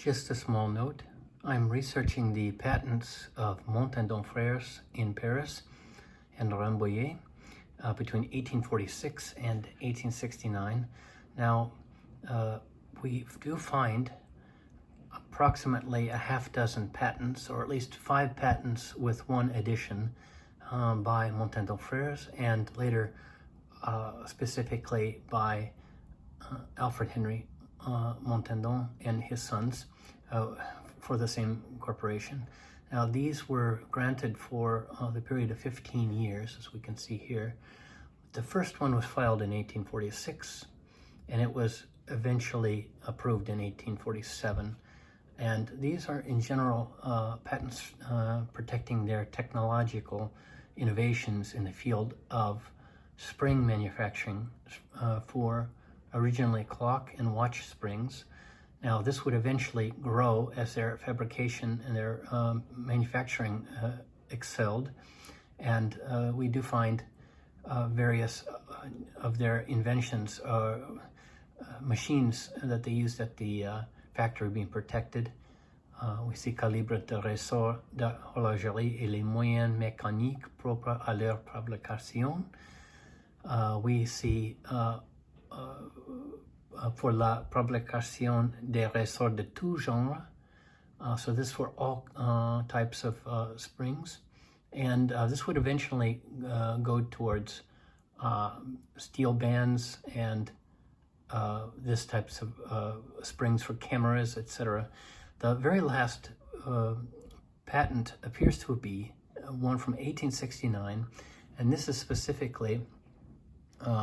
Just a small note, I'm researching the patents of Montandon Frères in Paris and Rambouillet between 1846 and 1869. Now, we do find approximately a half dozen patents, or at least 5 patents with one addition by Montandon Frères, and later specifically by Alfred Henry Montandon and his sons for the same corporation. Now these were granted for the period of 15 years, as we can see here. The first one was filed in 1846, and it was eventually approved in 1847. And these are in general patents protecting their technological innovations in the field of spring manufacturing for originally clock and watch springs. Now this would eventually grow as their fabrication and their manufacturing excelled, and we do find various of their inventions, machines that they used at the factory being protected. We see calibre de ressort d'horlogerie et les moyens mécaniques propres à leur fabrication. We see for la fabrication des ressorts de tout genre. So this for all types of springs. And this would eventually go towards steel bands and this types of springs for cameras, etc. The very last patent appears to be one from 1869, and this is specifically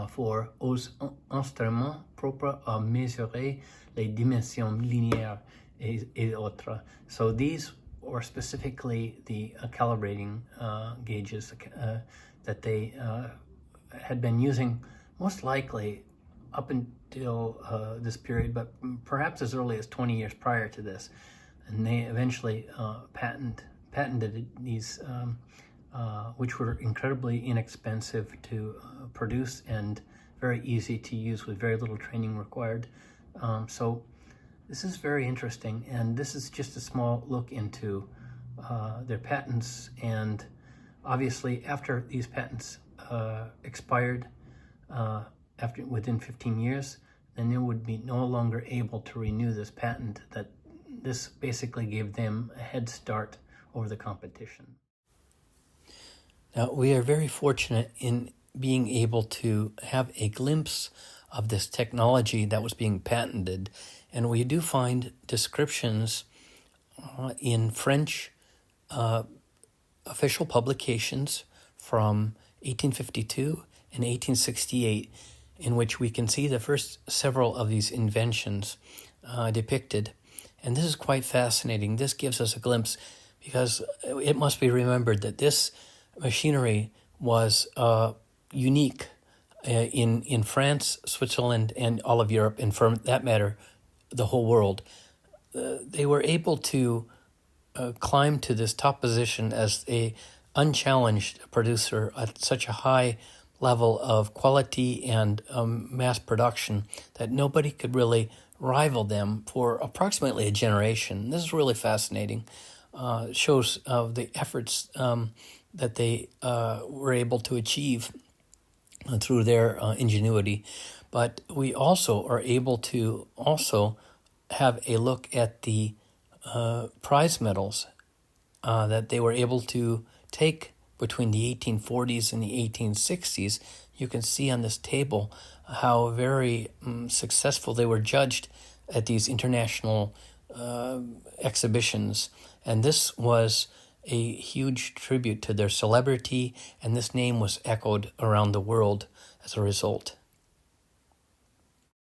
for aux instruments propres à mesurer les dimensions linéaires et autres. So these are specifically the calibrating gauges that they had been using most likely up until this period, but perhaps as early as 20 years prior to this. And they eventually patented these, which were incredibly inexpensive to produce and very easy to use with very little training required. So this is very interesting, and this is just a small look into their patents. And obviously after these patents expired within 15 years, then they would be no longer able to renew this patent. That this basically gave them a head start over the competition. Now, we are very fortunate in being able to have a glimpse of this technology that was being patented, and we do find descriptions in French official publications from 1852 and 1868, in which we can see the first several of these inventions depicted. And this is quite fascinating. This gives us a glimpse, because it must be remembered that this machinery was unique in France, Switzerland, and all of Europe, and for that matter, the whole world. They were able to climb to this top position as a unchallenged producer at such a high level of quality and mass production that nobody could really rival them for approximately a generation. This is really fascinating. Shows the efforts that they were able to achieve through their ingenuity. But we also are able to also have a look at the prize medals that they were able to take between the 1840s and the 1860s. You can see on this table how very successful they were judged at these international exhibitions. And this was a huge tribute to their celebrity, and this name was echoed around the world as a result.